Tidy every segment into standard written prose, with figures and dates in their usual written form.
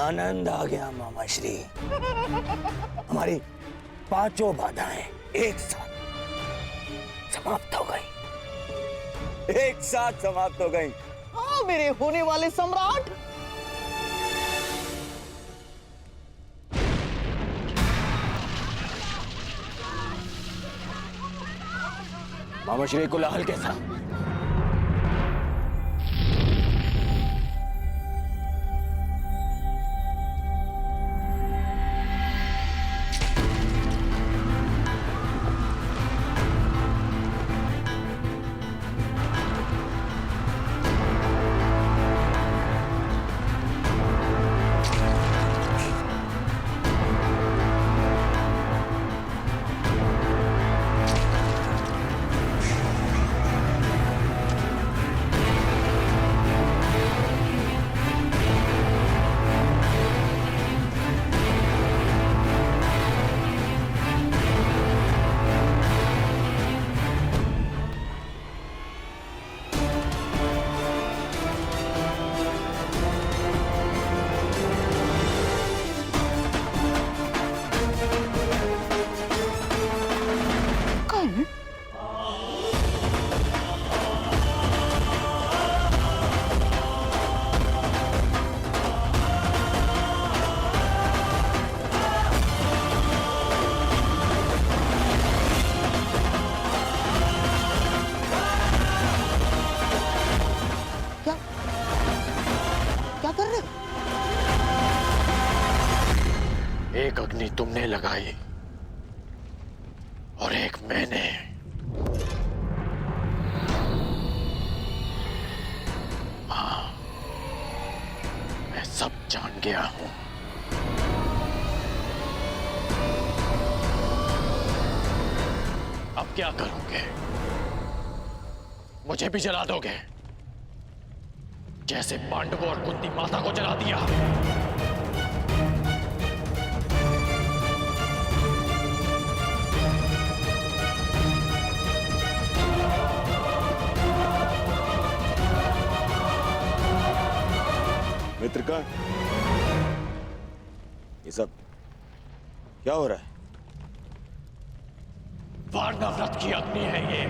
आनंद आ गया मामा श्री। हमारी पांचों बाधाएं एक साथ समाप्त हो गई, एक साथ समाप्त हो गई। हाँ मेरे होने वाले सम्राट। मामा श्री कोलाहल कैसा? एक अग्नि तुमने लगाई और एक मैंने। हाँ, मैं सब जान गया हूं। अब क्या करोगे? मुझे भी जला दोगे जैसे पांडवों और कुंती माता को जला दिया? मित्रकांड, ये सब क्या हो रहा है? वारनाव्रत की अग्नि है ये।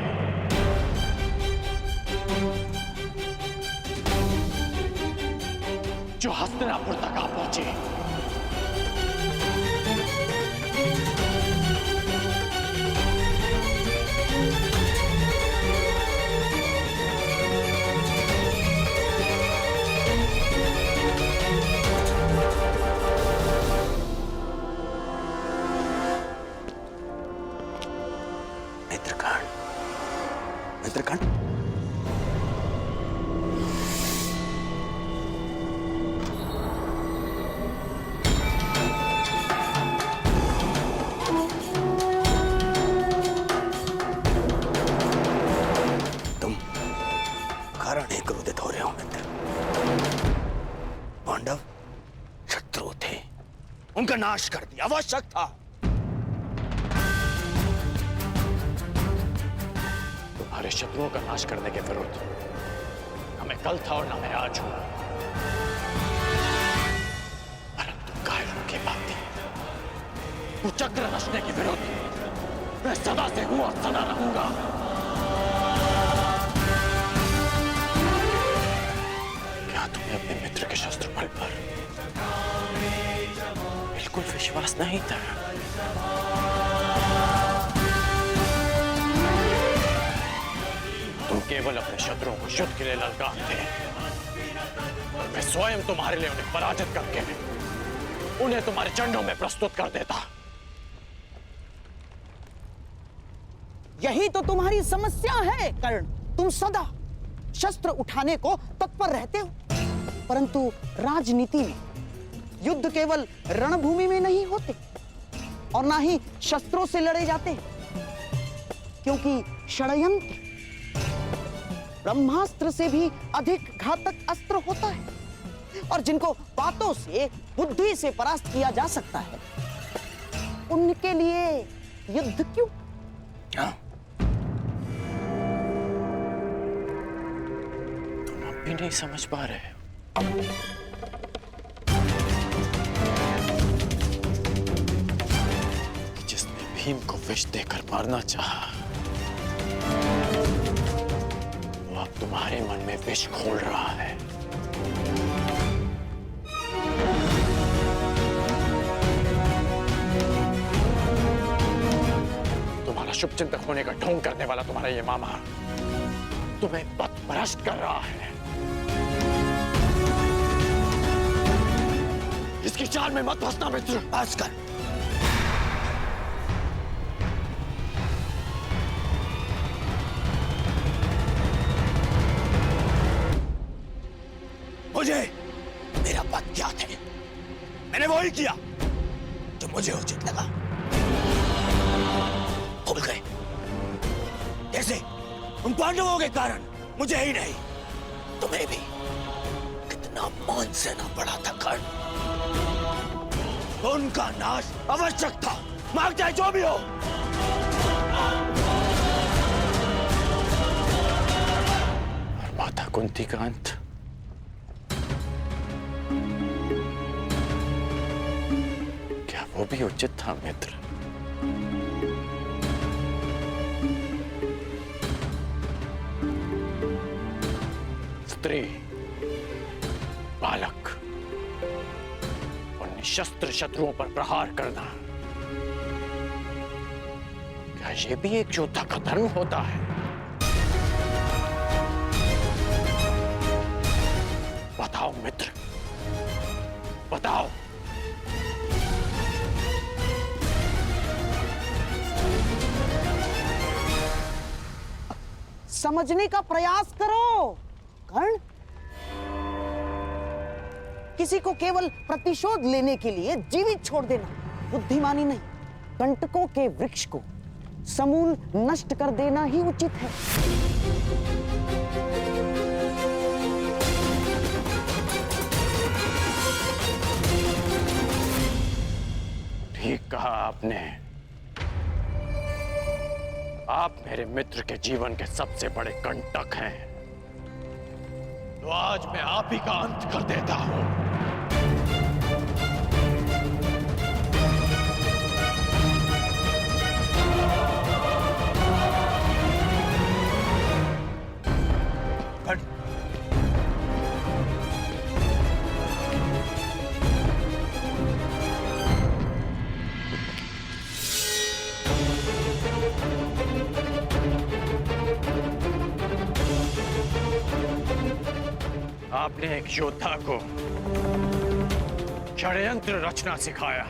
जो हस्तिनापुर तक आ पहुंचे। मित्रकांड, तुम कारण ही क्रोधित हो रहे हो मित्र। पांडव शत्रु थे, उनका नाश कर दिया आवश्यक था। तुम्हारे शत्रुओं का नाश करने के विरुद्ध हमें कल था और ना मैं आज हूं। परंतु कायरों के बातें कुचक्र रचने के विरुद्ध मैं सदा से हूं और सदा रहूंगा। क्या तुम्हें अपने मित्र के शस्त्र बल पर बिल्कुल विश्वास नहीं था? तुम केवल अपने शत्रुओं को युद्ध के लिए ललकारते और मैं स्वयं तुम्हारे लिए उन्हें पराजित करके उन्हें तुम्हारे चंडों में प्रस्तुत कर देता। यही तो तुम्हारी समस्या है कर्ण। तुम सदा शस्त्र उठाने को तत्पर रहते हो, परंतु राजनीति में युद्ध केवल रणभूमि में नहीं होते और ना ही शस्त्रों से लड़े जाते हैं, क्योंकि षड्यंत्र ब्रह्मास्त्र से भी अधिक घातक अस्त्र होता है और जिनको बातों से, बुद्धि से परास्त किया जा सकता है, उनके लिए युद्ध क्यों? तुम अब भी नहीं समझ पा रहे हो। रहीम को विष देकर मारना चाहा, वो अब तुम्हारे मन में विष घोल रहा है। तुम्हारा शुभचिंतक होने का ढोंग करने वाला तुम्हारा ये मामा तुम्हें पथभ्रष्ट कर रहा है। इसकी चाल में मत फंसना मित्र। बस कर। मुझे मेरा पद ज्ञात है। मैंने वही किया जो मुझे उचित लगा। भूल गए कैसे? उन पांडवों के कारण मुझे ही नहीं, तुम्हें भी कितना मान सहना पड़ा था कर्ण। उनका नाश आवश्यक था, मांग चाहे जो भी हो। और माता कुंती का अंत क्या वो भी उचित था मित्र? स्त्री, बालक और निशस्त्र शत्रुओं पर प्रहार करना, क्या ये भी एक योद्धा का धर्म होता है? बताओ मित्र, बताओ। समझने का प्रयास करो कर्ण। किसी को केवल प्रतिशोध लेने के लिए जीवित छोड़ देना बुद्धिमानी नहीं, कंटकों के वृक्ष को समूल नष्ट कर देना ही उचित है। ठीक कहा आपने। आप मेरे मित्र के जीवन के सबसे बड़े कंटक हैं। तो आज मैं आप ही का अंत कर देता हूं। आपने एक योद्धा को षड्यंत्र रचना सिखाया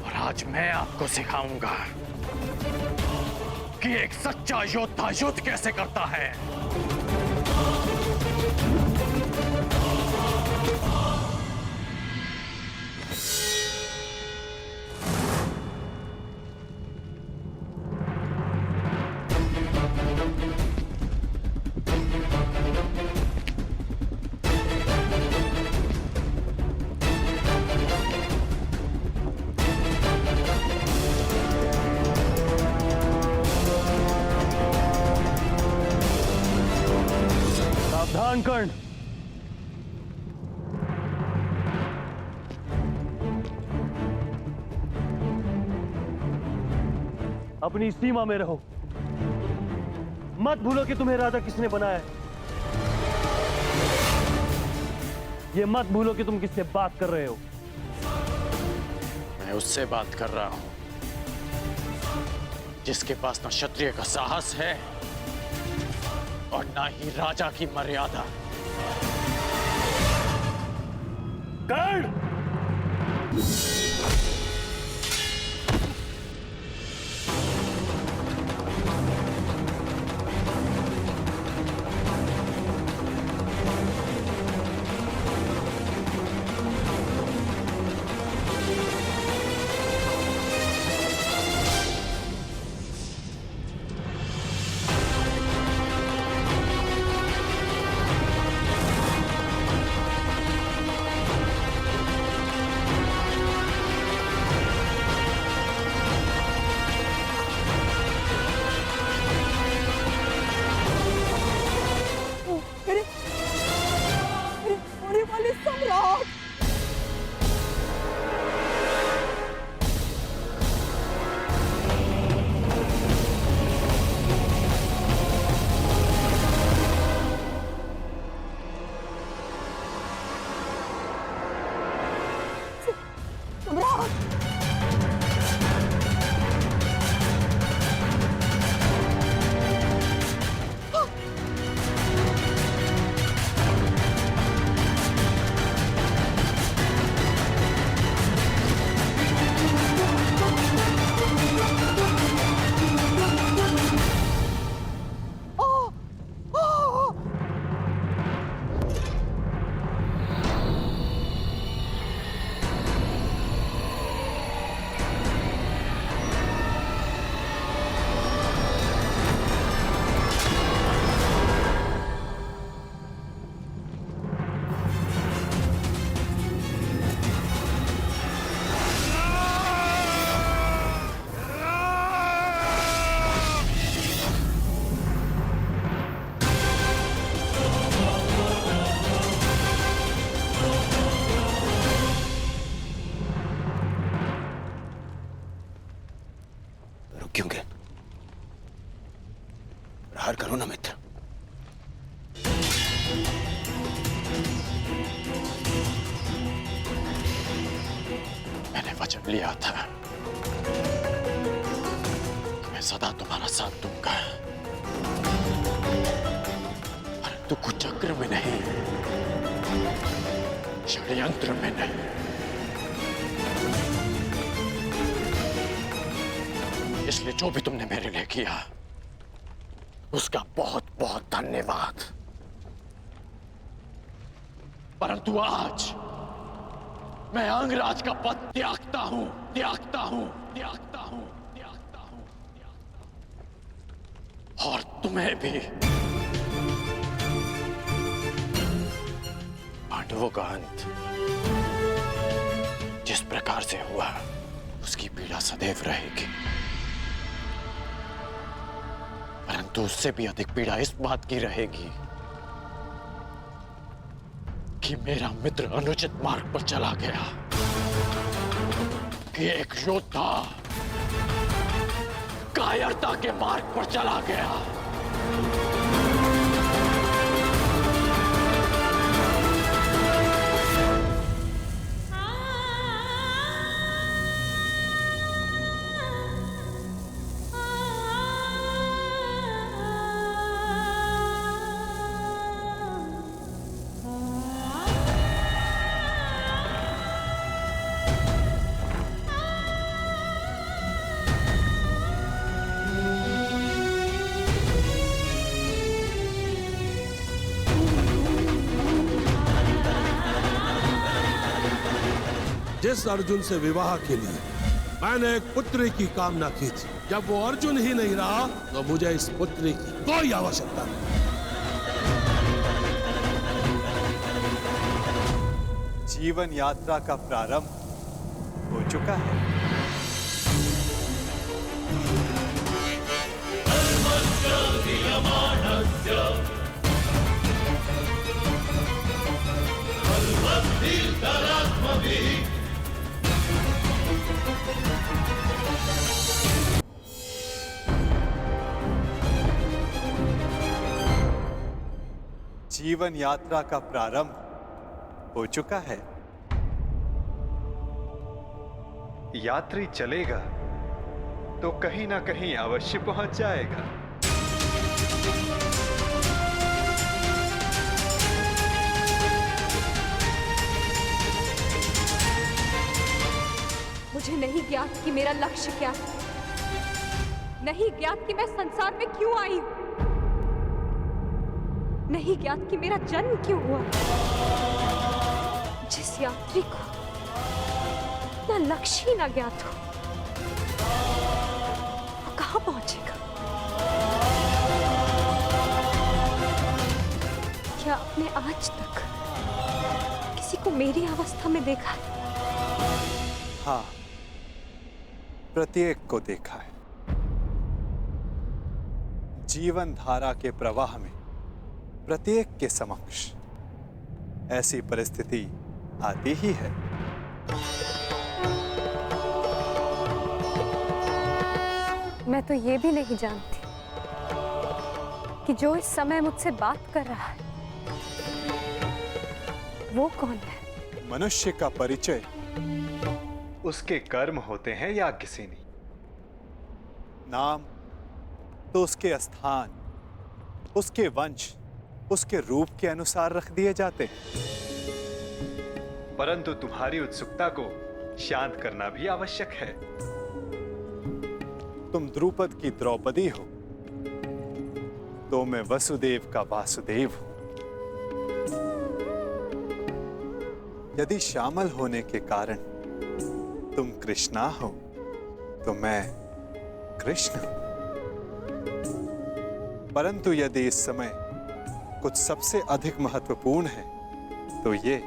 और आज मैं आपको सिखाऊंगा कि एक सच्चा योद्धा युद्ध कैसे करता है। सावधान कर्ण। अपनी सीमा में रहो। मत भूलो कि तुम्हें राजा किसने बनाया है। ये मत भूलो कि तुम किससे बात कर रहे हो। मैं उससे बात कर रहा हूं जिसके पास ना क्षत्रिय का साहस है और ना ही राजा की मर्यादा। कर्ण! क्योंकि प्रहार करो ना मित्र। मैंने वचन लिया था कि मैं सदा तुम्हारा साथ दूंगा, परंतु कुचक्र में नहीं, षड्यंत्र में नहीं। इसलिए जो भी तुमने मेरे लिए किया उसका बहुत बहुत धन्यवाद। परंतु आज मैं अंगराज का पद त्यागता हूं, त्यागता हूं, त्यागता हूं, त्यागता हूं, त्यागता हूं। और तुम्हें भी। पांडवों का अंत जिस प्रकार से हुआ उसकी पीड़ा सदैव रहेगी, परंतु उससे भी अधिक पीड़ा इस बात की रहेगी कि मेरा मित्र अनुचित मार्ग पर चला गया, कि एक योद्धा कायरता के मार्ग पर चला गया। जिस अर्जुन से विवाह के लिए मैंने एक पुत्री की कामना की थी, जब वो अर्जुन ही नहीं रहा तो मुझे इस पुत्री की कोई आवश्यकता नहीं। जीवन यात्रा का प्रारंभ हो चुका है। जीवन यात्रा का प्रारंभ हो चुका है। यात्री चलेगा तो कहीं ना कहीं अवश्य पहुंच जाएगा। मुझे नहीं ज्ञात कि मेरा लक्ष्य क्या है, नहीं ज्ञात कि मैं संसार में क्यों आई हूं, नहीं ज्ञात कि मेरा जन्म क्यों हुआ। जिस यात्री को अपना लक्ष्य ही ना ज्ञात हो, वो कहां पहुंचेगा? क्या आपने आज तक किसी को मेरी अवस्था में देखा है? हाँ, प्रत्येक को देखा है। जीवन धारा के प्रवाह में प्रत्येक के समक्ष ऐसी परिस्थिति आती ही है। मैं तो ये भी नहीं जानती कि जो इस समय मुझसे बात कर रहा है वो कौन है। मनुष्य का परिचय उसके कर्म होते हैं या किसी नहीं। नाम तो उसके स्थान, उसके वंश, उसके रूप के अनुसार रख दिए जाते हैं। परंतु तुम्हारी उत्सुकता को शांत करना भी आवश्यक है। तुम द्रुपद की द्रौपदी हो तो मैं वसुदेव का वासुदेव हूं। यदि शामल होने के कारण तुम कृष्णा हो तो मैं कृष्ण हूं। परंतु यदि इस समय कुछ सबसे अधिक महत्वपूर्ण है तो ये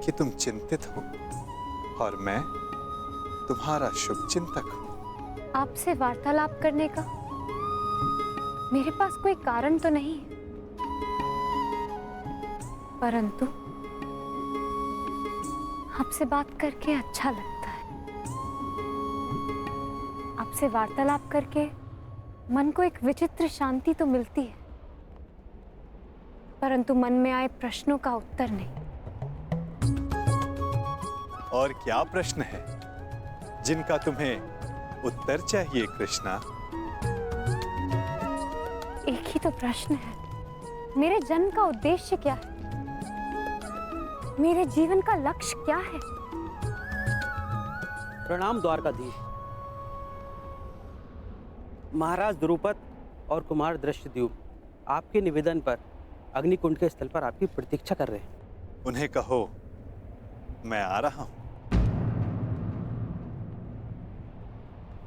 कि तुम चिंतित हो और मैं तुम्हारा शुभ चिंतक हूं। आपसे वार्तालाप करने का मेरे पास कोई कारण तो नहीं है, परंतु आपसे बात करके अच्छा लगता है। आप आपसे वार्तालाप करके मन को एक विचित्र शांति तो मिलती है, परंतु मन में आए प्रश्नों का उत्तर नहीं। और क्या प्रश्न है जिनका तुम्हें उत्तर चाहिए कृष्णा? एक ही तो प्रश्न है, मेरे जन्म का उद्देश्य क्या है? मेरे जीवन का लक्ष्य क्या है? प्रणाम द्वारकाधीश। महाराज द्रुपद और कुमार दृष्टद्युम्न आपके निवेदन पर अग्निकुंड के स्थल पर आपकी प्रतीक्षा कर रहे हैं। उन्हें कहो मैं आ रहा हूं।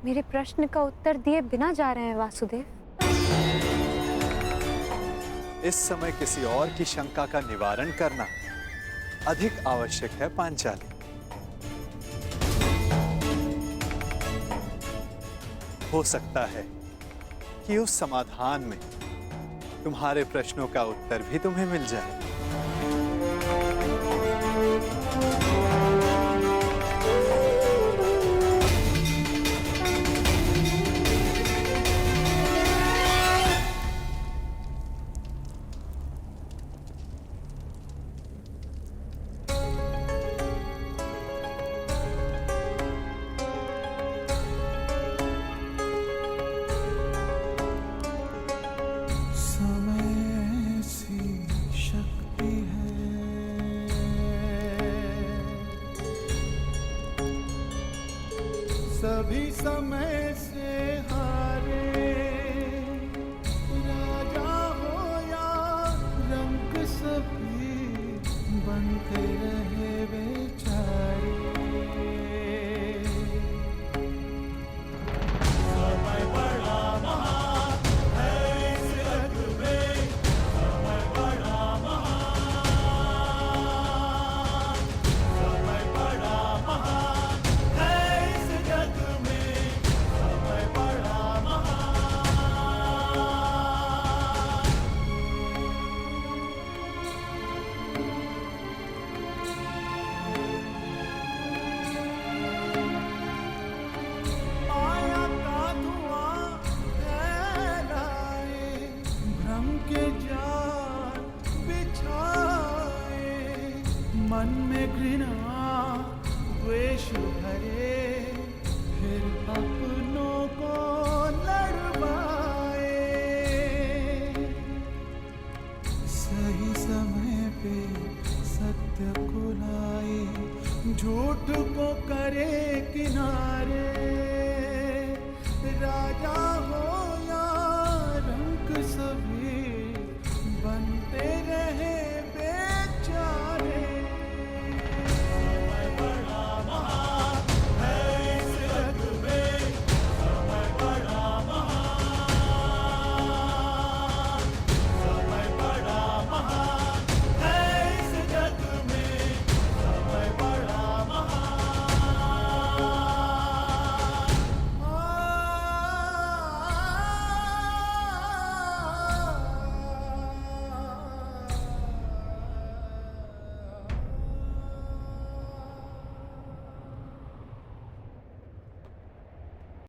मेरे प्रश्न का उत्तर दिए बिना जा रहे हैं वासुदेव। इस समय किसी और की शंका का निवारण करना अधिक आवश्यक है पांचाली। हो सकता है कि उस समाधान में तुम्हारे प्रश्नों का उत्तर भी तुम्हें मिल जाए। सभी समय से हारे, राजा हो या रंग सभी बनते रहे बेचारे। समय बड़ा महान है इस जग में, समय बड़ा महान, समय बड़ा महान है इस जग में, समय बड़ा महान। माया का धुआं फैलाए, भ्रम के जाल बिछाए, मन में घृणा द्वेष भरे, फिर अपनों को लड़वाए। सही समय पे सत्य को लाए, झूठ को करे किनारे, राजा